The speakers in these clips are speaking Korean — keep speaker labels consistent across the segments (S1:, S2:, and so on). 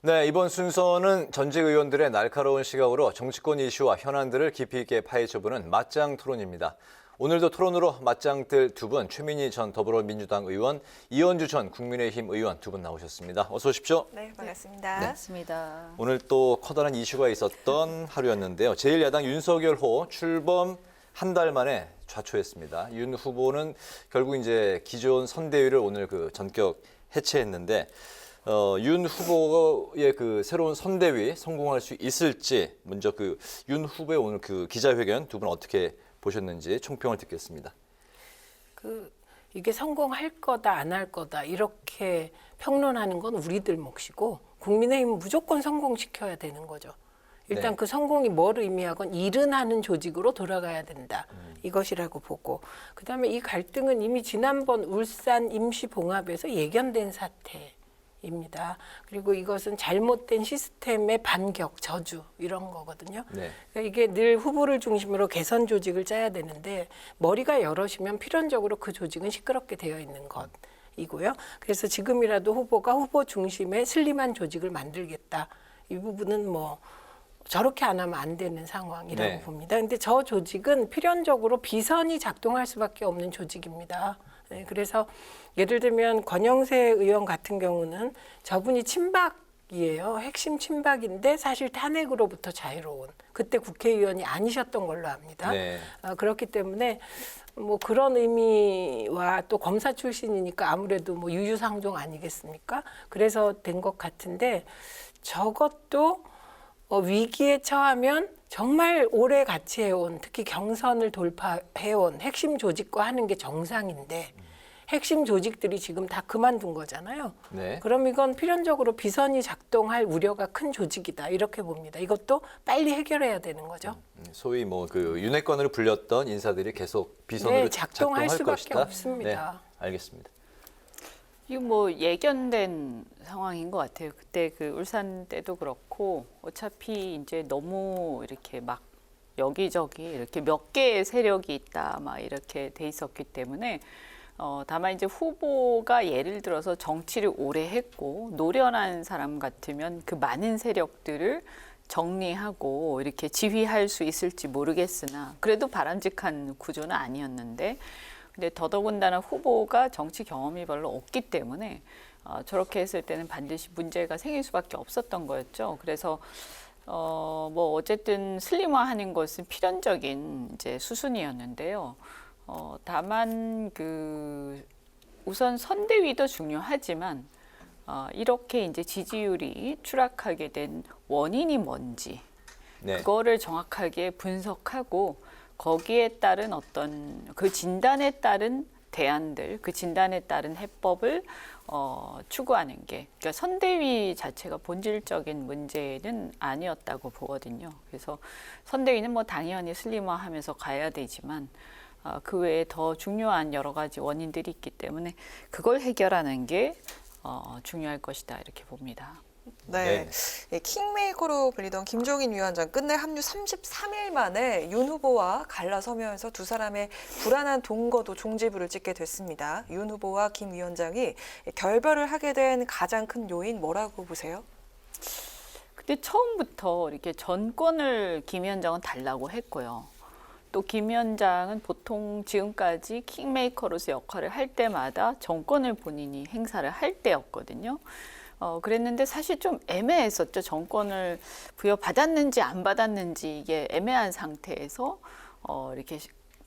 S1: 네, 이번 순서는 전직 의원들의 날카로운 시각으로 정치권 이슈와 현안들을 깊이 있게 파헤쳐보는 맞짱 토론입니다. 오늘도 토론으로 맞짱뜰 두 분, 최민희 전 더불어민주당 의원, 이현주 전 국민의힘 의원 두 분 나오셨습니다. 어서 오십시오.
S2: 네, 반갑습니다.
S3: 반갑습니다.
S1: 오늘 또 커다란 이슈가 있었던 하루였는데요. 제1야당 윤석열호 출범 한 달 만에 좌초했습니다. 윤 후보는 결국 이제 기존 선대위를 오늘 전격 해체했는데 윤 후보의 새로운 선대위 성공할 수 있을지 먼저 윤 후보의 오늘 기자회견 두 분 어떻게 보셨는지 총평을 듣겠습니다.
S3: 이게 성공할 거다 안 할 거다 이렇게 평론하는 건 우리들 몫이고 국민의힘은 무조건 성공시켜야 되는 거죠. 일단
S1: 네.
S3: 그 성공이 뭘 의미하건 일은 하는 조직으로 돌아가야 된다. 이것이라고 보고 그다음에 이 갈등은 이미 지난번 울산 임시봉합에서 예견된 사태입니다. 그리고 이것은 잘못된 시스템의 반격, 저주 이런 거거든요.
S1: 네.
S3: 그러니까 이게 늘 후보를 중심으로 개선 조직을 짜야 되는데 머리가 여럿이면 필연적으로 그 조직은 시끄럽게 되어 있는 것이고요. 그래서 지금이라도 후보가 후보 중심의 슬림한 조직을 만들겠다. 이 부분은 저렇게 안 하면 안 되는 상황이라고
S1: 네.
S3: 봅니다. 근데 저 조직은 필연적으로 비선이 작동할 수밖에 없는 조직입니다. 네, 그래서 예를 들면 권영세 의원 같은 경우는 저분이 친박이에요. 핵심 친박인데 사실 탄핵으로부터 자유로운 그때 국회의원이 아니셨던 걸로 압니다.
S1: 네.
S3: 그렇기 때문에 그런 의미와 또 검사 출신이니까 아무래도 유유상종 아니겠습니까? 그래서 된 것 같은데 저것도 위기에 처하면 정말 오래 같이 해온 특히 경선을 돌파해온 핵심 조직과 하는 게 정상인데 핵심 조직들이 지금 다 그만둔 거잖아요.
S1: 네.
S3: 그럼 이건 필연적으로 비선이 작동할 우려가 큰 조직이다 이렇게 봅니다. 이것도 빨리 해결해야 되는 거죠.
S1: 소위 윤핵관으로 불렸던 인사들이 계속 비선으로
S3: 네, 작동할 수밖에
S1: 것이다.
S3: 없습니다.
S1: 네, 알겠습니다.
S2: 이거 예견된 상황인 것 같아요. 그때 울산 때도 그렇고 어차피 이제 너무 이렇게 막 여기저기 이렇게 몇 개의 세력이 있다 막 이렇게 돼 있었기 때문에 다만 이제 후보가 예를 들어서 정치를 오래 했고 노련한 사람 같으면 그 많은 세력들을 정리하고 이렇게 지휘할 수 있을지 모르겠으나 그래도 바람직한 구조는 아니었는데 근데 더더군다나 후보가 정치 경험이 별로 없기 때문에 저렇게 했을 때는 반드시 문제가 생길 수밖에 없었던 거였죠. 그래서 어쨌든 슬림화하는 것은 필연적인 이제 수순이었는데요. 다만 우선 선대위도 중요하지만 이렇게 이제 지지율이 추락하게 된 원인이 뭔지
S1: 네.
S2: 그거를 정확하게 분석하고 거기에 따른 어떤 그 진단에 따른 대안들, 그 진단에 따른 해법을 추구하는 게 그러니까 선대위 자체가 본질적인 문제는 아니었다고 보거든요. 그래서 선대위는 당연히 슬림화하면서 가야 되지만 그 외에 더 중요한 여러 가지 원인들이 있기 때문에 그걸 해결하는 게 중요할 것이다 이렇게 봅니다.
S4: 네. 킹메이커로 불리던 김종인 위원장 끝내 합류 33일 만에 윤 후보와 갈라서면서 두 사람의 불안한 동거도 종지부를 찍게 됐습니다. 윤 후보와 김 위원장이 결별을 하게 된 가장 큰 요인 뭐라고 보세요?
S2: 근데 처음부터 이렇게 전권을 김 위원장은 달라고 했고요. 또 김 위원장은 보통 지금까지 킹메이커로서 역할을 할 때마다 정권을 본인이 행사를 할 때였거든요. 그랬는데 사실 좀 애매했었죠. 정권을 부여받았는지 안 받았는지 이게 애매한 상태에서 이렇게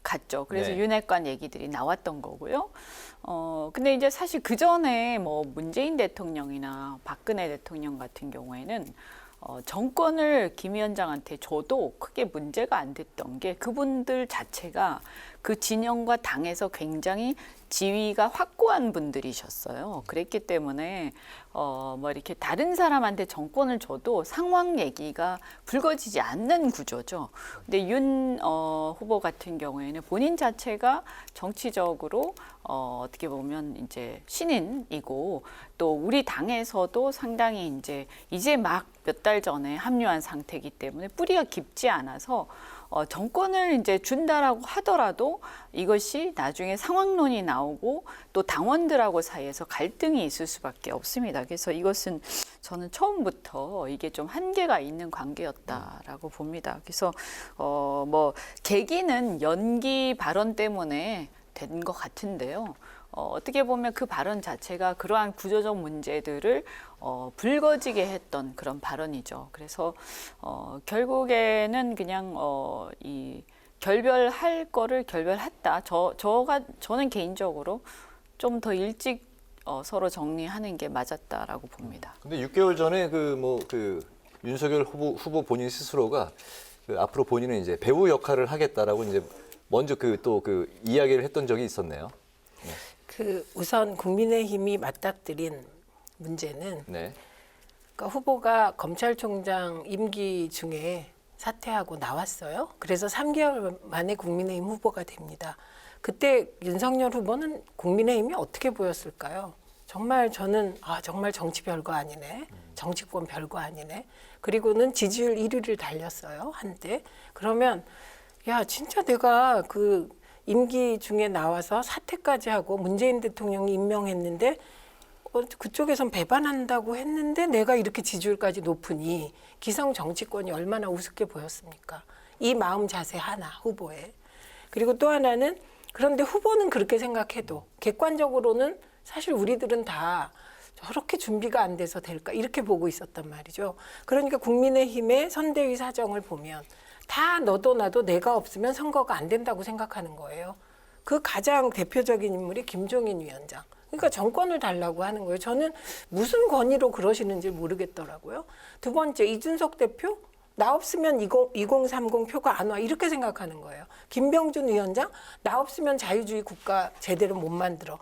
S2: 갔죠. 그래서
S1: 네.
S2: 윤핵관 얘기들이 나왔던 거고요. 근데 이제 사실 그 전에 문재인 대통령이나 박근혜 대통령 같은 경우에는 정권을 김 위원장한테 줘도 크게 문제가 안 됐던 게 그분들 자체가 그 진영과 당에서 굉장히 지위가 확고한 분들이셨어요. 그랬기 때문에 이렇게 다른 사람한테 정권을 줘도 상황 얘기가 불거지지 않는 구조죠. 근데 윤 후보 같은 경우에는 본인 자체가 정치적으로 어떻게 보면 이제 신인이고 또 우리 당에서도 상당히 이제 막 몇 달 전에 합류한 상태이기 때문에 뿌리가 깊지 않아서 정권을 이제 준다라고 하더라도 이것이 나중에 상황론이 나오고 또 당원들하고 사이에서 갈등이 있을 수밖에 없습니다. 그래서 이것은 저는 처음부터 이게 좀 한계가 있는 관계였다라고 봅니다. 그래서 뭐 계기는 연기 발언 때문에 된 것 같은데요. 어떻게 보면 그 발언 자체가 그러한 구조적 문제들을 불거지게 했던 그런 발언이죠. 그래서 결국에는 그냥 이 결별할 거를 결별했다. 저는 개인적으로 좀 더 일찍 서로 정리하는 게 맞았다라고 봅니다.
S1: 근데 6개월 전에 그 윤석열 후보 본인 스스로가 그 앞으로 본인은 이제 배우 역할을 하겠다라고 이제 먼저 그 이야기를 했던 적이 있었네요.
S3: 그 우선 국민의힘이 맞닥뜨린 문제는
S1: 네.
S3: 그러니까 후보가 검찰총장 임기 중에 사퇴하고 나왔어요. 그래서 3개월 만에 국민의힘 후보가 됩니다. 그때 윤석열 후보는 국민의힘이 어떻게 보였을까요? 정말 저는 정말 정치 별거 아니네. 정치권 별거 아니네. 그리고는 지지율 1위를 달렸어요. 한때. 그러면 야 진짜 내가 그 임기 중에 나와서 사퇴까지 하고 문재인 대통령이 임명했는데 그쪽에선 배반한다고 했는데 내가 이렇게 지지율까지 높으니 기성 정치권이 얼마나 우습게 보였습니까? 이 마음 자세 하나 후보의. 그리고 또 하나는 그런데 후보는 그렇게 생각해도 객관적으로는 사실 우리들은 다 저렇게 준비가 안 돼서 될까 이렇게 보고 있었단 말이죠. 그러니까 국민의힘의 선대위 사정을 보면 다 너도 나도 내가 없으면 선거가 안 된다고 생각하는 거예요. 그 가장 대표적인 인물이 김종인 위원장. 그러니까 정권을 달라고 하는 거예요. 저는 무슨 권위로 그러시는지 모르겠더라고요. 두 번째, 이준석 대표? 나 없으면 2030 표가 안 와. 이렇게 생각하는 거예요. 김병준 위원장? 나 없으면 자유주의 국가 제대로 못 만들어.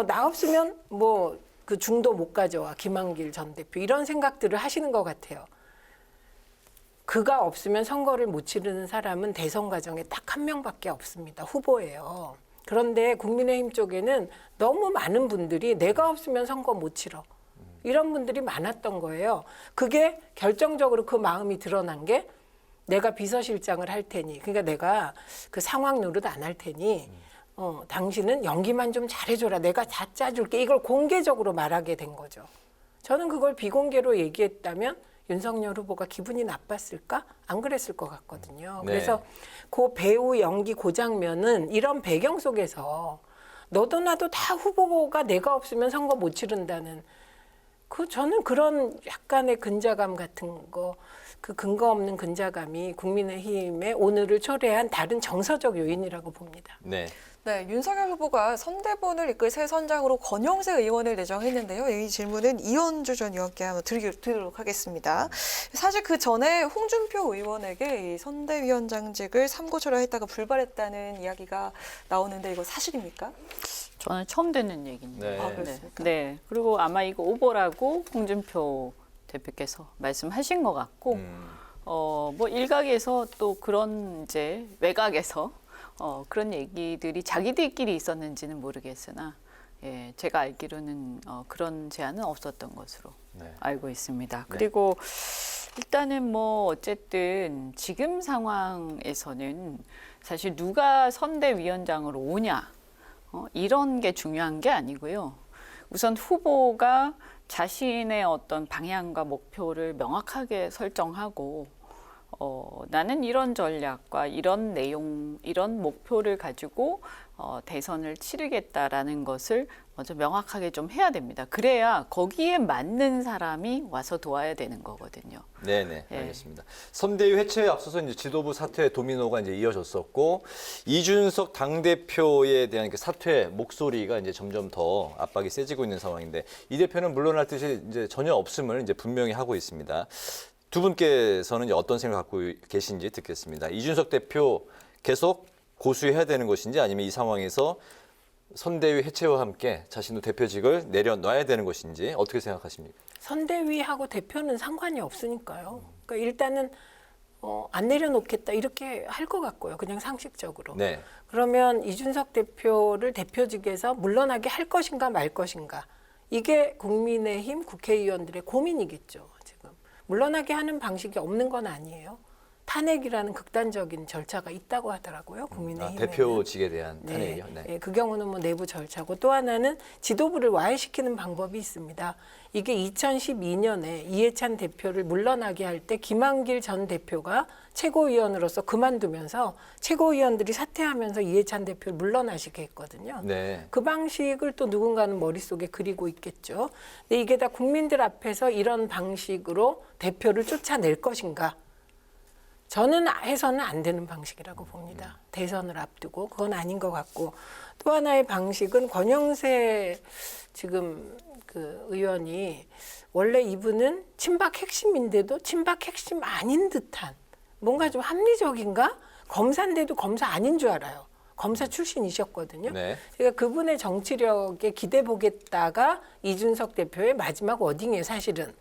S3: 나 없으면 뭐 그 중도 못 가져와. 김한길 전 대표. 이런 생각들을 하시는 것 같아요. 그가 없으면 선거를 못 치르는 사람은 대선 과정에 딱 한 명밖에 없습니다. 후보예요. 그런데 국민의힘 쪽에는 너무 많은 분들이 내가 없으면 선거 못 치러. 이런 분들이 많았던 거예요. 그게 결정적으로 그 마음이 드러난 게 내가 비서실장을 할 테니, 그러니까 내가 그 상황 노릇 안 할 테니 당신은 연기만 좀 잘해줘라. 내가 다 짜줄게. 이걸 공개적으로 말하게 된 거죠. 저는 그걸 비공개로 얘기했다면 윤석열 후보가 기분이 나빴을까? 안 그랬을 것 같거든요.
S1: 네.
S3: 그래서 그 배우 연기 그 장면은 이런 배경 속에서 너도 나도 다 후보가 내가 없으면 선거 못 치른다는 저는 그런 약간의 근자감 같은 거, 그 근거 없는 근자감이 국민의힘의 오늘을 초래한 다른 정서적 요인이라고 봅니다.
S1: 네.
S4: 네, 윤석열 후보가 선대본을 이끌 새 선장으로 권영세 의원을 내정했는데요. 이 질문은 이현주 전 의원께 한번 드리도록 하겠습니다. 사실 그 전에 홍준표 의원에게 이 선대위원장직을 삼고초려했다가 불발했다는 이야기가 나오는데 이거 사실입니까?
S2: 저는 처음 듣는 얘기입니다.
S1: 네.
S4: 그렇습니까?
S2: 네. 그리고 아마 이거 오보라고 홍준표 대표께서 말씀하신 것 같고, 뭐 일각에서 또 그런 이제 외곽에서 그런 얘기들이 자기들끼리 있었는지는 모르겠으나, 예, 제가 알기로는 그런 제안은 없었던 것으로
S1: 네.
S2: 알고 있습니다.
S1: 네.
S2: 그리고 일단은 뭐 어쨌든 지금 상황에서는 사실 누가 선대위원장으로 오냐 이런 게 중요한 게 아니고요. 우선 후보가 자신의 어떤 방향과 목표를 명확하게 설정하고 나는 이런 전략과 이런 내용, 이런 목표를 가지고 대선을 치르겠다라는 것을 먼저 명확하게 좀 해야 됩니다. 그래야 거기에 맞는 사람이 와서 도와야 되는 거거든요.
S1: 네네,
S2: 예.
S1: 알겠습니다. 선대위 해체에 앞서서 이제 지도부 사퇴 도미노가 이제 이어졌었고, 이준석 당대표에 대한 그 사퇴 목소리가 이제 점점 더 압박이 세지고 있는 상황인데, 이 대표는 물러날 뜻이 이제 전혀 없음을 이제 분명히 하고 있습니다. 두 분께서는 이제 어떤 생각 갖고 계신지 듣겠습니다. 이준석 대표 계속 고수해야 되는 것인지 아니면 이 상황에서 선대위 해체와 함께 자신도 대표직을 내려놔야 되는 것인지 어떻게 생각하십니까?
S3: 선대위하고 대표는 상관이 없으니까요. 그러니까 일단은 안 내려놓겠다 이렇게 할 것 같고요. 그냥 상식적으로.
S1: 네.
S3: 그러면 이준석 대표를 대표직에서 물러나게 할 것인가 말 것인가. 이게 국민의힘 국회의원들의 고민이겠죠. 지금. 물러나게 하는 방식이 없는 건 아니에요. 탄핵이라는 극단적인 절차가 있다고 하더라고요.
S1: 아,
S3: 국민의힘에.
S1: 대표직에 대한 탄핵이요. 네.
S3: 네, 그 경우는 뭐 내부 절차고 또 하나는 지도부를 와해시키는 방법이 있습니다. 이게 2012년에 이해찬 대표를 물러나게 할 때 김한길 전 대표가 최고위원으로서 그만두면서 최고위원들이 사퇴하면서 이해찬 대표를 물러나시게 했거든요.
S1: 네.
S3: 그 방식을 또 누군가는 머릿속에 그리고 있겠죠. 근데 이게 다 국민들 앞에서 이런 방식으로 대표를 쫓아낼 것인가? 저는 해서는 안 되는 방식이라고 봅니다. 대선을 앞두고 그건 아닌 것 같고 또 하나의 방식은 권영세 지금 그 의원이 원래 이분은 친박 핵심인데도 친박 핵심 아닌 듯한 뭔가 좀 합리적인가? 검사인데도 검사 아닌 줄 알아요. 검사 출신이셨거든요.
S1: 네.
S3: 그러니까 그분의 정치력에 기대 보겠다가 이준석 대표의 마지막 워딩이에요. 사실은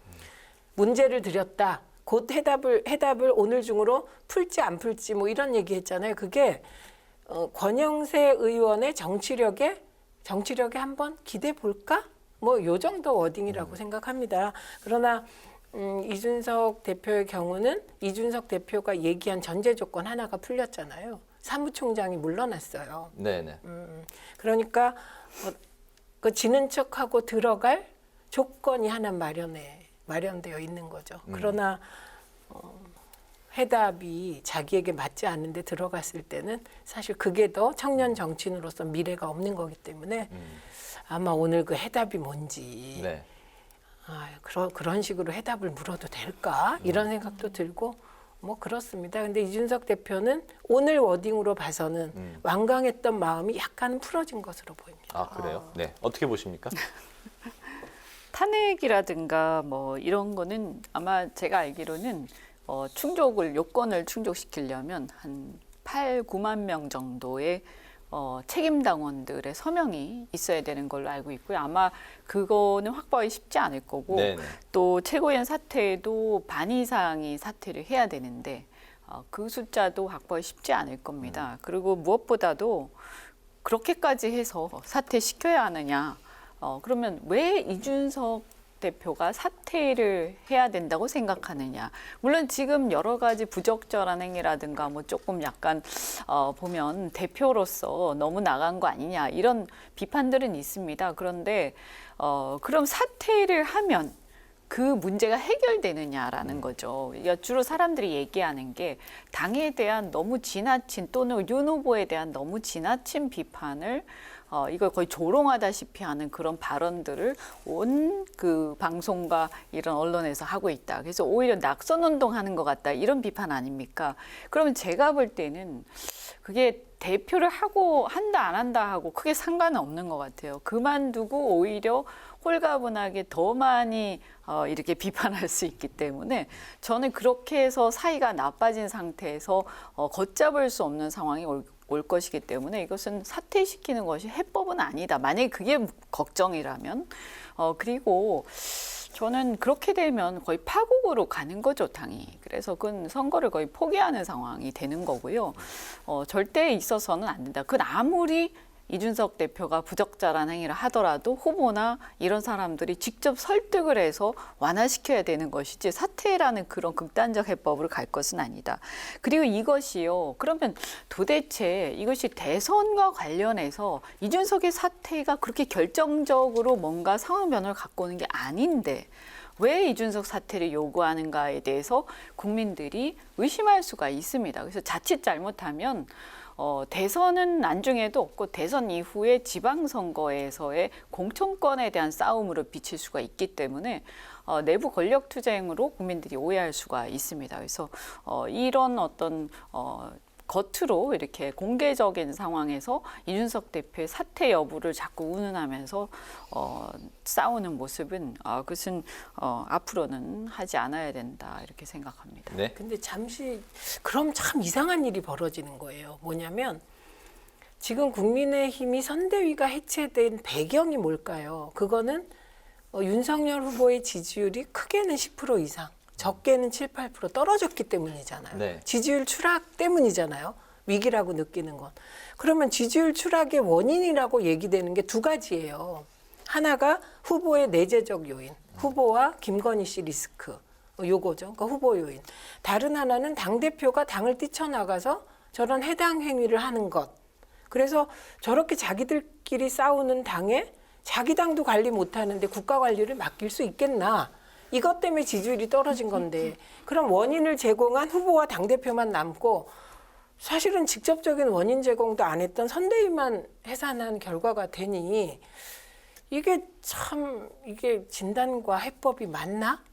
S3: 문제를 드렸다. 곧 해답을 오늘 중으로 풀지 안 풀지 뭐 이런 얘기했잖아요. 그게 권영세 의원의 정치력에 한번 기대 볼까? 뭐 요 정도 워딩이라고 생각합니다. 그러나 이준석 대표의 경우는 이준석 대표가 얘기한 전제 조건 하나가 풀렸잖아요. 사무총장이 물러났어요.
S1: 네네.
S3: 그러니까 그 지는 척하고 들어갈 조건이 하나 마련되어 있는 거죠. 그러나 해답이 자기에게 맞지 않는데 들어갔을 때는 사실 그게 더 청년 정치인으로서 미래가 없는 거기 때문에 아마 오늘 그 해답이 뭔지
S1: 네.
S3: 그런 식으로 해답을 물어도 될까 이런 생각도 들고 뭐 그렇습니다. 근데 이준석 대표는 오늘 워딩으로 봐서는 완강했던 마음이 약간 풀어진 것으로 보입니다.
S1: 아, 그래요? 네. 어떻게 보십니까?
S2: 탄핵이라든가 뭐 이런 거는 아마 제가 알기로는 요건을 충족시키려면 한 8, 9만 명 정도의 책임 당원들의 서명이 있어야 되는 걸로 알고 있고요. 아마 그거는 확보하기 쉽지 않을 거고
S1: 네네.
S2: 또 최고위원 사퇴도 반 이상이 사퇴를 해야 되는데 그 숫자도 확보하기 쉽지 않을 겁니다. 그리고 무엇보다도 그렇게까지 해서 사퇴시켜야 하느냐. 그러면 왜 이준석 대표가 사퇴를 해야 된다고 생각하느냐. 물론 지금 여러 가지 부적절한 행위라든가 뭐 조금 약간 보면 대표로서 너무 나간 거 아니냐 이런 비판들은 있습니다. 그런데 그럼 사퇴를 하면 그 문제가 해결되느냐라는 거죠. 그러니까 주로 사람들이 얘기하는 게 당에 대한 너무 지나친 또는 윤 후보에 대한 너무 지나친 비판을 이걸 거의 조롱하다시피 하는 그런 발언들을 온 그 방송과 이런 언론에서 하고 있다. 그래서 오히려 낙선 운동하는 것 같다. 이런 비판 아닙니까? 그러면 제가 볼 때는 그게 대표를 한다 안 한다 하고 크게 상관은 없는 것 같아요. 그만두고 오히려 홀가분하게 더 많이 이렇게 비판할 수 있기 때문에 저는 그렇게 해서 사이가 나빠진 상태에서 걷잡을 수 없는 상황이 올 것이기 때문에 이것은 사퇴시키는 것이 해법은 아니다. 만약에 그게 걱정이라면. 그리고 저는 그렇게 되면 거의 파국으로 가는 거죠, 당이. 그래서 그건 선거를 거의 포기하는 상황이 되는 거고요. 절대 있어서는 안 된다. 그건 아무리 이준석 대표가 부적절한 행위를 하더라도 후보나 이런 사람들이 직접 설득을 해서 완화시켜야 되는 것이지 사퇴라는 그런 극단적 해법으로 갈 것은 아니다. 그리고 이것이요. 그러면 도대체 이것이 대선과 관련해서 이준석의 사퇴가 그렇게 결정적으로 뭔가 상황 변화를 갖고 오는 게 아닌데 왜 이준석 사퇴를 요구하는가에 대해서 국민들이 의심할 수가 있습니다. 그래서 자칫 잘못하면 대선은 나중에도 없고 대선 이후에 지방선거에서의 공천권에 대한 싸움으로 비칠 수가 있기 때문에 내부 권력 투쟁으로 국민들이 오해할 수가 있습니다. 그래서 이런 어떤 겉으로 이렇게 공개적인 상황에서 이준석 대표의 사퇴 여부를 자꾸 운운하면서 싸우는 모습은 그것은 앞으로는 하지 않아야 된다 이렇게 생각합니다.
S1: 네.
S3: 근데 잠시 그럼 참 이상한 일이 벌어지는 거예요. 뭐냐면 지금 국민의힘이 선대위가 해체된 배경이 뭘까요? 그거는 윤석열 후보의 지지율이 크게는 10% 이상, 적게는 7, 8% 떨어졌기 때문이잖아요.
S1: 네.
S3: 지지율 추락 때문이잖아요. 위기라고 느끼는 건. 그러면 지지율 추락의 원인이라고 얘기되는 게 두 가지예요. 하나가 후보의 내재적 요인, 후보와 김건희 씨 리스크. 요거죠. 그러니까 후보 요인. 다른 하나는 당대표가 당을 뛰쳐나가서 저런 해당 행위를 하는 것. 그래서 저렇게 자기들끼리 싸우는 당에 자기 당도 관리 못하는데 국가 관리를 맡길 수 있겠나. 이것 때문에 지지율이 떨어진 건데 그럼 원인을 제공한 후보와 당대표만 남고 사실은 직접적인 원인 제공도 안 했던 선대위만 해산한 결과가 되니 이게 참 이게 진단과 해법이 맞나?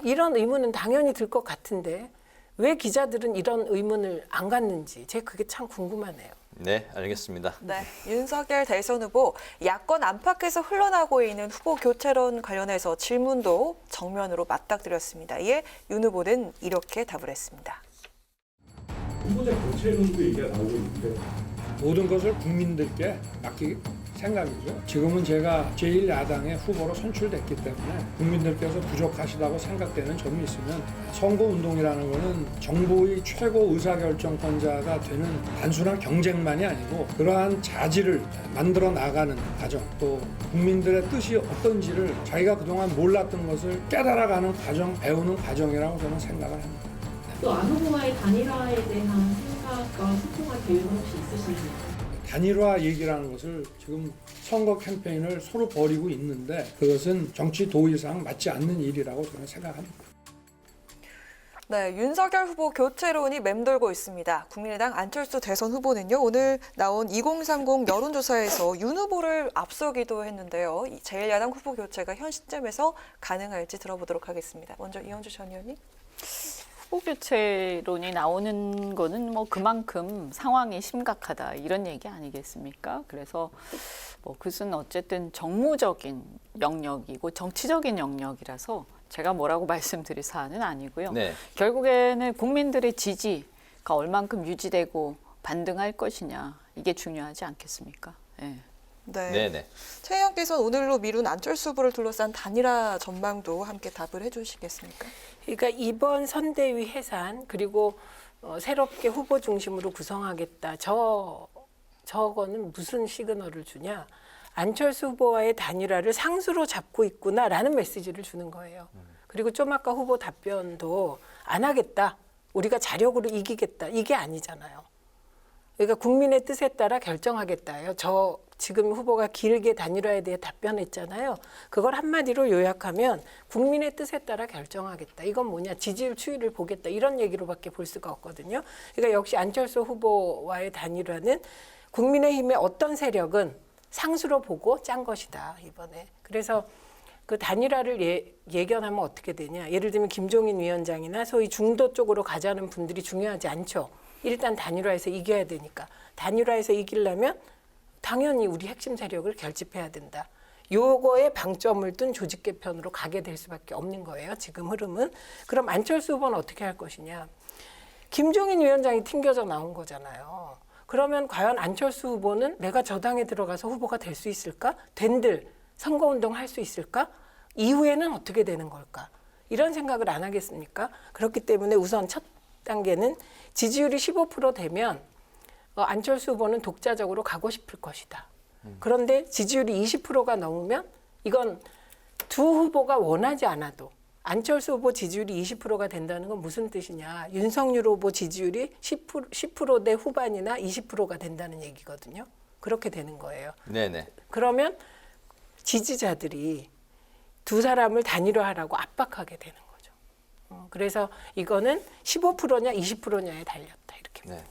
S3: 이런 의문은 당연히 들 것 같은데 왜 기자들은 이런 의문을 안 갖는지 제 그게 참 궁금하네요.
S1: 네, 알겠습니다.
S4: 네, 윤석열 대선 후보 야권 안팎에서 흘러나오고 있는 후보 교체론 관련해서 질문도 정면으로 맞닥뜨렸습니다. 이에 윤 후보는 이렇게 답을 했습니다.
S5: 후보자 교체론도 얘기가 나오고 있는데 모든 것을 국민들께 맡길 생각이죠. 지금은 제가 제1야당의 후보로 선출됐기 때문에 국민들께서 부족하시다고 생각되는 점이 있으면 선거운동이라는 것은 정부의 최고 의사결정권자가 되는 단순한 경쟁만이 아니고 그러한 자질을 만들어 나가는 과정, 또 국민들의 뜻이 어떤지를 자기가 그동안 몰랐던 것을 깨달아가는 과정, 배우는 과정이라고 저는 생각을 합니다.
S6: 또 안 후보와의 단일화에 대한 생각과 소통할 계획은 혹시 있으신가요?
S5: 단일화 얘기라는 것을 지금 선거 캠페인을 서로 벌이고 있는데 그것은 정치 도의상 맞지 않는 일이라고 저는 생각합니다.
S4: 네, 윤석열 후보 교체론이 맴돌고 있습니다. 국민의당 안철수 대선 후보는요, 오늘 나온 2030 여론조사에서 윤 후보를 앞서기도 했는데요. 이 제1야당 후보 교체가 현 시점에서 가능할지 들어보도록 하겠습니다. 먼저 이현주 전 의원님.
S2: 후보 교체론이 나오는 거는 뭐 그만큼 상황이 심각하다 이런 얘기 아니겠습니까? 그래서 뭐 그것은 어쨌든 정무적인 영역이고 정치적인 영역이라서 제가 뭐라고 말씀드릴 사안은 아니고요.
S1: 네.
S2: 결국에는 국민들의 지지가 얼만큼 유지되고 반등할 것이냐 이게 중요하지 않겠습니까? 네.
S4: 네.
S1: 네네.
S4: 최 의원께서는 오늘로 미룬 안철수 후보를 둘러싼 단일화 전망도 함께 답을 해주시겠습니까?
S3: 그러니까 이번 선대위 해산 그리고 새롭게 후보 중심으로 구성하겠다. 저거는 무슨 시그널을 주냐? 안철수 후보와의 단일화를 상수로 잡고 있구나라는 메시지를 주는 거예요. 그리고 좀 아까 후보 답변도 안 하겠다. 우리가 자력으로 이기겠다. 이게 아니잖아요. 그러니까 국민의 뜻에 따라 결정하겠다요. 지금 후보가 길게 단일화에 대해 답변했잖아요. 그걸 한마디로 요약하면 국민의 뜻에 따라 결정하겠다. 이건 뭐냐? 지지율 추이를 보겠다. 이런 얘기로밖에 볼 수가 없거든요. 그러니까 역시 안철수 후보와의 단일화는 국민의힘의 어떤 세력은 상수로 보고 짠 것이다. 이번에. 그래서 그 단일화를 예견하면 어떻게 되냐? 예를 들면 김종인 위원장이나 소위 중도 쪽으로 가자는 분들이 중요하지 않죠. 일단 단일화에서 이겨야 되니까. 단일화에서 이기려면 당연히 우리 핵심 세력을 결집해야 된다. 요거에 방점을 둔 조직 개편으로 가게 될 수밖에 없는 거예요. 지금 흐름은. 그럼 안철수 후보는 어떻게 할 것이냐. 김종인 위원장이 튕겨져 나온 거잖아요. 그러면 과연 안철수 후보는 내가 저 당에 들어가서 후보가 될 수 있을까? 된들 선거운동 할 수 있을까? 이후에는 어떻게 되는 걸까? 이런 생각을 안 하겠습니까? 그렇기 때문에 우선 첫 단계는 지지율이 15% 되면 안철수 후보는 독자적으로 가고 싶을 것이다. 그런데 지지율이 20%가 넘으면 이건 두 후보가 원하지 않아도 안철수 후보 지지율이 20%가 된다는 건 무슨 뜻이냐. 윤석열 후보 지지율이 10%대 후반이나 20%가 된다는 얘기거든요. 그렇게 되는 거예요.
S1: 네네.
S3: 그러면 지지자들이 두 사람을 단일화하라고 압박하게 되는 거죠. 그래서 이거는 15%냐 20%냐에 달렸다. 이렇게.
S1: 네.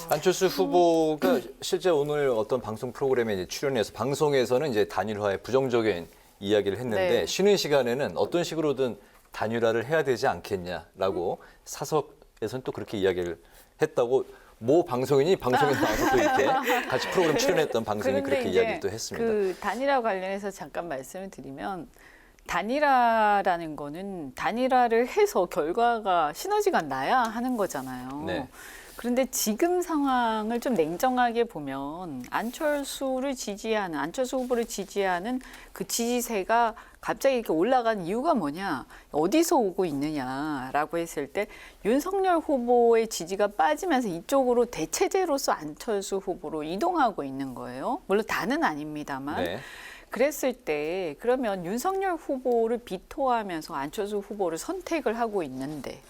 S1: 안철수 후보가 실제 오늘 어떤 방송 프로그램에 이제 출연해서 방송에서는 이제 단일화에 부정적인 이야기를 했는데
S2: 네.
S1: 쉬는 시간에는 어떤 식으로든 단일화를 해야 되지 않겠냐라고 사석에서는 또 그렇게 이야기를 했다고 모 방송인이 방송에 나와서 또 이렇게 같이 프로그램 출연했던 방송인이
S2: 그런데
S1: 그렇게
S2: 이제
S1: 이야기를 또 했습니다.
S2: 그 단일화 관련해서 잠깐 말씀을 드리면 단일화라는 거는 단일화를 해서 결과가 시너지가 나야 하는 거잖아요.
S1: 네.
S2: 그런데 지금 상황을 좀 냉정하게 보면 안철수 후보를 지지하는 그 지지세가 갑자기 이렇게 올라간 이유가 뭐냐, 어디서 오고 있느냐라고 했을 때 윤석열 후보의 지지가 빠지면서 이쪽으로 대체제로서 안철수 후보로 이동하고 있는 거예요. 물론 다는 아닙니다만.
S1: 네.
S2: 그랬을 때 그러면 윤석열 후보를 비토하면서 안철수 후보를 선택을 하고 있는데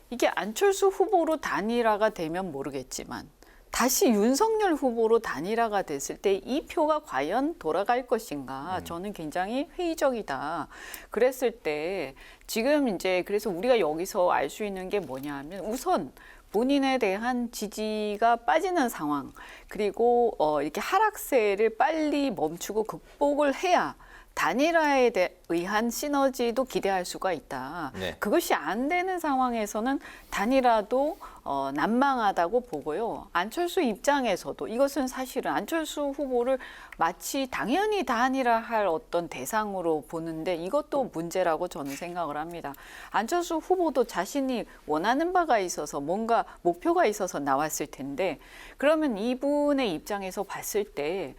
S2: 이게 안철수 후보로 단일화가 되면 모르겠지만 다시 윤석열 후보로 단일화가 됐을 때 이 표가 과연 돌아갈 것인가 저는 굉장히 회의적이다. 그랬을 때 지금 이제 그래서 우리가 여기서 알 수 있는 게 뭐냐 하면 우선 본인에 대한 지지가 빠지는 상황 그리고 이렇게 하락세를 빨리 멈추고 극복을 해야 단일화에 의한 시너지도 기대할 수가 있다.
S1: 네.
S2: 그것이 안 되는 상황에서는 단일화도 난망하다고 보고요. 안철수 입장에서도 이것은 사실은 안철수 후보를 마치 당연히 단일화할 어떤 대상으로 보는데 이것도 문제라고 저는 생각을 합니다. 안철수 후보도 자신이 원하는 바가 있어서 뭔가 목표가 있어서 나왔을 텐데 그러면 이분의 입장에서 봤을 때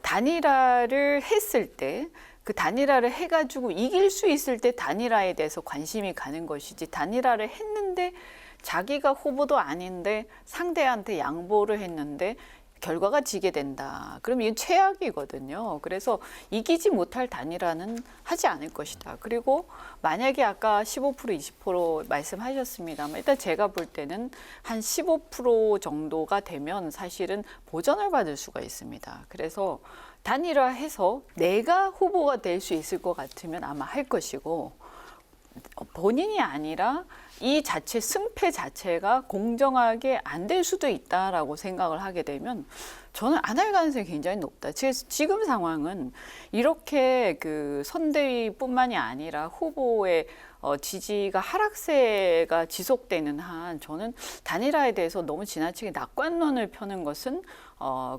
S2: 단일화를 했을 때 그 단일화를 해가지고 이길 수 있을 때 단일화에 대해서 관심이 가는 것이지 단일화를 했는데 자기가 후보도 아닌데 상대한테 양보를 했는데 결과가 지게 된다. 그럼 이건 최악이거든요. 그래서 이기지 못할 단일화는 하지 않을 것이다. 그리고 만약에 아까 15% 20% 말씀하셨습니다만 일단 제가 볼 때는 한 15% 정도가 되면 사실은 보전을 받을 수가 있습니다. 그래서 단일화해서 내가 후보가 될 수 있을 것 같으면 아마 할 것이고 본인이 아니라 이 자체 승패 자체가 공정하게 안 될 수도 있다라고 생각을 하게 되면 저는 안 할 가능성이 굉장히 높다. 지금 상황은 이렇게 그 선대위뿐만이 아니라 후보의 지지가 하락세가 지속되는 한 저는 단일화에 대해서 너무 지나치게 낙관론을 펴는 것은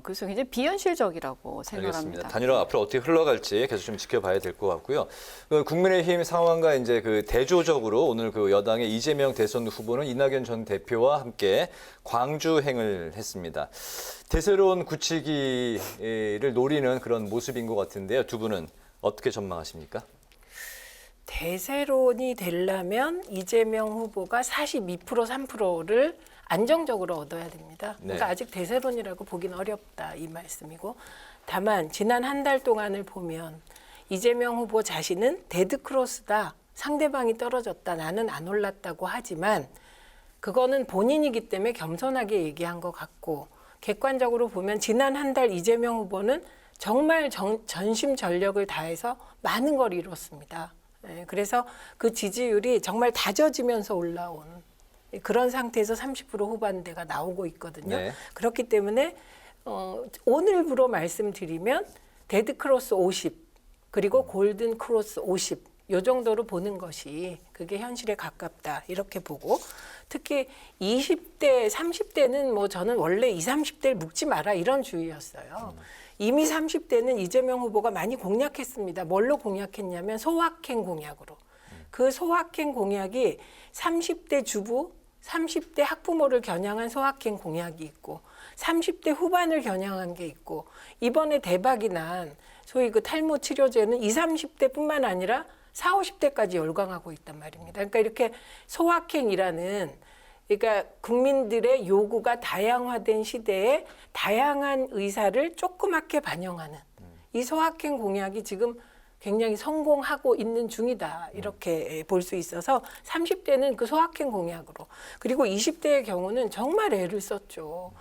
S2: 그래서 굉장히 비현실적이라고 생각합니다.
S1: 알겠습니다. 단일화 앞으로 어떻게 흘러갈지 계속 좀 지켜봐야 될 것 같고요. 그 국민의힘 상황과 이제 그 대조적으로 오늘 그 여당의 이재명 대선 후보는 이낙연 전 대표와 함께 광주행을 했습니다. 대세로운 굳히기를 노리는 그런 모습인 것 같은데요. 두 분은 어떻게 전망하십니까?
S3: 대세론이 되려면 이재명 후보가 42% 3%를 안정적으로 얻어야 됩니다.
S1: 네.
S3: 그러니까 아직 대세론이라고 보기는 어렵다 이 말씀이고 다만 지난 한 달 동안을 보면 이재명 후보 자신은 데드크로스다. 상대방이 떨어졌다. 나는 안 올랐다고 하지만 그거는 본인이기 때문에 겸손하게 얘기한 것 같고 객관적으로 보면 지난 한 달 이재명 후보는 정말 전심전력을 다해서 많은 걸 이뤘습니다. 네, 그래서 그 지지율이 정말 다져지면서 올라온 그런 상태에서 30% 후반대가 나오고 있거든요.
S1: 네.
S3: 그렇기 때문에 오늘부로 말씀드리면 데드크로스 50 그리고 골든크로스 50 요 정도로 보는 것이 그게 현실에 가깝다 이렇게 보고 특히 20대, 30대는 뭐 저는 원래 20, 30대를 묵지 마라 이런 주의였어요. 이미 30대는 이재명 후보가 많이 공략했습니다. 뭘로 공략했냐면 소확행 공약으로. 그 소확행 공약이 30대 주부, 30대 학부모를 겨냥한 소확행 공약이 있고 30대 후반을 겨냥한 게 있고 이번에 대박이 난 소위 그 탈모 치료제는 20, 30대뿐만 아니라 40, 50대까지 열광하고 있단 말입니다. 그러니까 이렇게 소확행이라는 그러니까 국민들의 요구가 다양화된 시대에 다양한 의사를 조그맣게 반영하는 이 소확행 공약이 지금 굉장히 성공하고 있는 중이다. 이렇게 볼 수 있어서 30대는 그 소확행 공약으로 그리고 20대의 경우는 정말 애를 썼죠.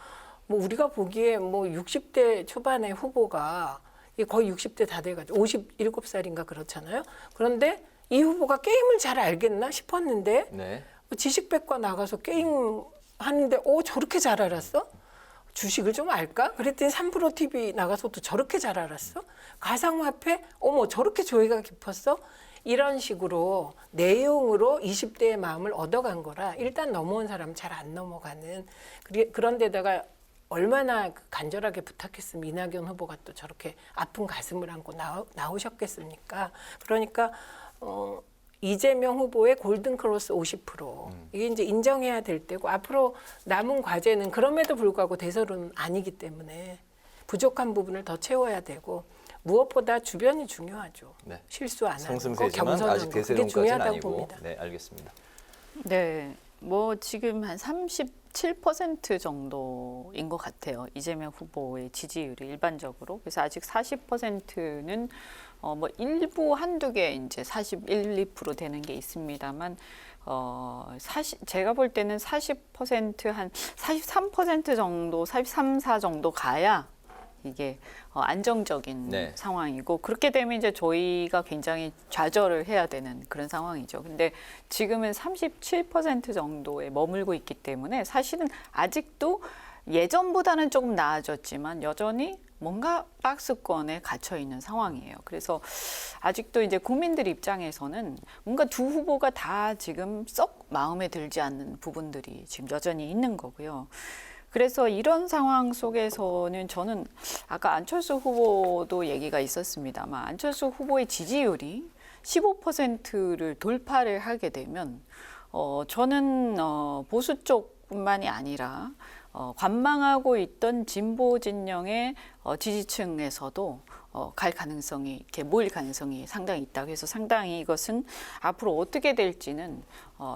S3: 뭐 우리가 보기에 뭐 60대 초반의 후보가 거의 60대 다 돼가지고 57살인가 그렇잖아요. 그런데 이 후보가 게임을 잘 알겠나 싶었는데
S1: 네.
S3: 지식백과 나가서 게임 하는데 저렇게 잘 알았어? 주식을 좀 알까? 그랬더니 3프로 TV 나가서도 저렇게 잘 알았어? 가상화폐? 어머 저렇게 조예가 깊었어? 이런 식으로 내용으로 20대의 마음을 얻어간 거라 일단 넘어온 사람은 잘 안 넘어가는 그런 데다가 얼마나 간절하게 부탁했으면 이낙연 후보가 또 저렇게 아픈 가슴을 안고 나오셨겠습니까? 그러니까 이재명 후보의 골든크로스 50% 이게 이제 인정해야 될 때고 앞으로 남은 과제는 그럼에도 불구하고 대세론은 아니기 때문에 부족한 부분을 더 채워야 되고 무엇보다 주변이 중요하죠.
S1: 네.
S3: 실수 안 하는 거,
S1: 성승세지만
S3: 겸손한
S1: 아직
S3: 거 그게
S1: 대세론까지는
S3: 중요하다고
S1: 아니고.
S3: 봅니다.
S1: 네, 알겠습니다.
S2: 네. 뭐 지금 한 37% 정도인 것 같아요. 이재명 후보의 지지율이 일반적으로. 그래서 아직 40%는 뭐 일부 한두 개 이제 41, 2% 되는 게 있습니다만 제가 볼 때는 40%한 43% 정도, 43, 4 정도 가야 이게 안정적인
S1: 네.
S2: 상황이고 그렇게 되면 이제 저희가 굉장히 좌절을 해야 되는 그런 상황이죠. 근데 지금은 37% 정도에 머물고 있기 때문에 사실은 아직도 예전보다는 조금 나아졌지만 여전히 뭔가 박스권에 갇혀 있는 상황이에요. 그래서 아직도 이제 국민들 입장에서는 뭔가 두 후보가 다 지금 썩 마음에 들지 않는 부분들이 지금 여전히 있는 거고요. 그래서 이런 상황 속에서는 저는 아까 안철수 후보도 얘기가 있었습니다만 안철수 후보의 지지율이 15%를 돌파를 하게 되면 저는 보수 쪽뿐만이 아니라 관망하고 있던 진보 진영의 지지층에서도 갈 가능성이 이렇게 모일 가능성이 상당히 있다. 그래서 상당히 이것은 앞으로 어떻게 될지는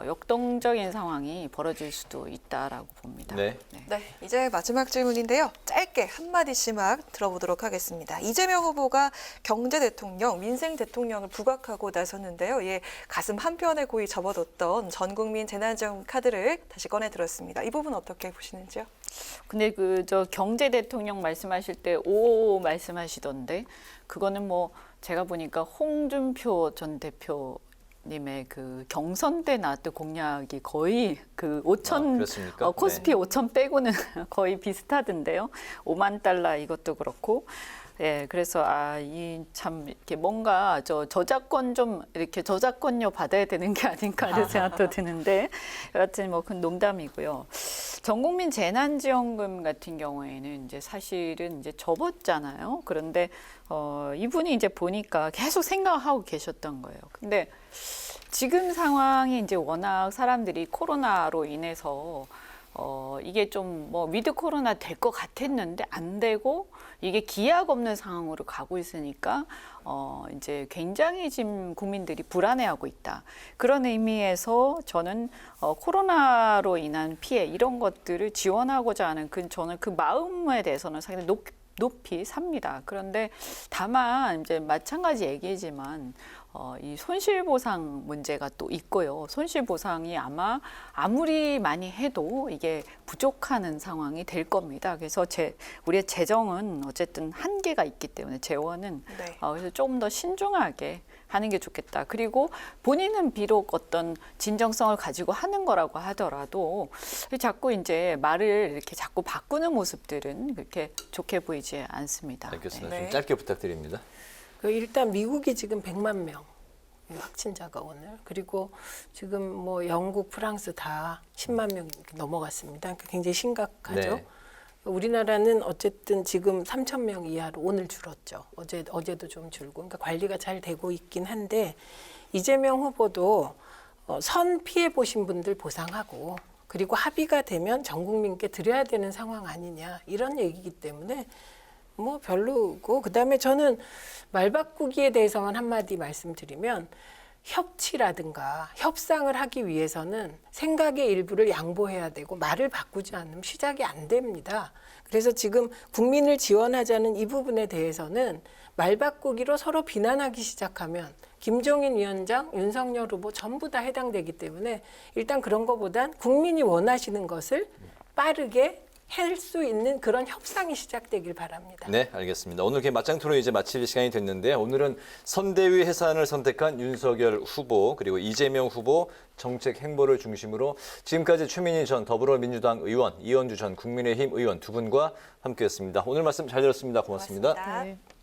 S2: 역동적인 상황이 벌어질 수도 있다라고 봅니다.
S1: 네.
S4: 네, 이제 마지막 질문인데요. 짧게 한마디씩만 들어보도록 하겠습니다. 이재명 후보가 경제 대통령, 민생 대통령을 부각하고 나섰는데요. 예, 가슴 한편에 고이 접어뒀던 전 국민 재난지원 카드를 다시 꺼내 들었습니다. 이 부분 어떻게 보시는지요?
S2: 근데 저 경제 대통령 말씀하실 때 오 말씀하시던데 그거는 뭐 제가 보니까 홍준표 전 대표님의 그 경선 때 나왔던 공약이 거의 그 5천
S1: 그렇습니까?
S2: 코스피
S1: 네.
S2: 5천 빼고는 거의 비슷하던데요. 5만 달러 이것도 그렇고. 예, 그래서 이 참 이렇게 뭔가 저작권 좀 이렇게 저작권료 받아야 되는 게 아닌가 하는 생각도 드는데 여하튼 뭐 그건 농담이고요. 전국민 재난지원금 같은 경우에는 이제 사실은 이제 접었잖아요. 그런데 이분이 이제 보니까 계속 생각하고 계셨던 거예요. 근데 지금 상황이 이제 워낙 사람들이 코로나로 인해서 이게 좀 뭐 위드 코로나 될 것 같았는데 안 되고 이게 기약 없는 상황으로 가고 있으니까 이제 굉장히 지금 국민들이 불안해하고 있다. 그런 의미에서 저는 코로나로 인한 피해 이런 것들을 지원하고자 하는 저는 그 마음에 대해서는 상당히 높이 삽니다. 그런데 다만 이제 마찬가지 얘기지만 이 손실보상 문제가 또 있고요. 손실보상이 아마 아무리 많이 해도 이게 부족하는 상황이 될 겁니다. 그래서 우리의 재정은 어쨌든 한계가 있기 때문에 재원은
S4: 네.
S2: 그래서 조금 더 신중하게 하는 게 좋겠다. 그리고 본인은 비록 어떤 진정성을 가지고 하는 거라고 하더라도 자꾸 이제 말을 이렇게 자꾸 바꾸는 모습들은 그렇게 좋게 보이지 않습니다.
S1: 알겠습니다.
S4: 네.
S1: 좀 짧게 부탁드립니다.
S3: 일단 미국이 지금 100만 명 확진자가 오늘 그리고 지금 뭐 영국, 프랑스 다 10만 명 넘어갔습니다. 그러니까 굉장히 심각하죠.
S1: 네.
S3: 우리나라는 어쨌든 지금 3천 명 이하로 오늘 줄었죠. 어제도 좀 줄고 그러니까 관리가 잘 되고 있긴 한데 이재명 후보도 선 피해 보신 분들 보상하고 그리고 합의가 되면 전 국민께 드려야 되는 상황 아니냐 이런 얘기이기 때문에 뭐 별로고 그다음에 저는 말 바꾸기에 대해서만 한마디 말씀드리면 협치라든가 협상을 하기 위해서는 생각의 일부를 양보해야 되고 말을 바꾸지 않으면 시작이 안 됩니다. 그래서 지금 국민을 지원하자는 이 부분에 대해서는 말 바꾸기로 서로 비난하기 시작하면 김종인 위원장, 윤석열 후보 전부 다 해당되기 때문에 일단 그런 것보단 국민이 원하시는 것을 빠르게 할 수 있는 그런 협상이 시작되길 바랍니다.
S1: 네, 알겠습니다. 오늘 맞짱 토론 이제 마칠 시간이 됐는데 오늘은 선대위 해산을 선택한 윤석열 후보 그리고 이재명 후보 정책 행보를 중심으로 지금까지 최민희 전 더불어민주당 의원, 이현주 전 국민의힘 의원 두 분과 함께했습니다. 오늘 말씀 잘 들었습니다. 고맙습니다.
S4: 고맙습니다.
S2: 네.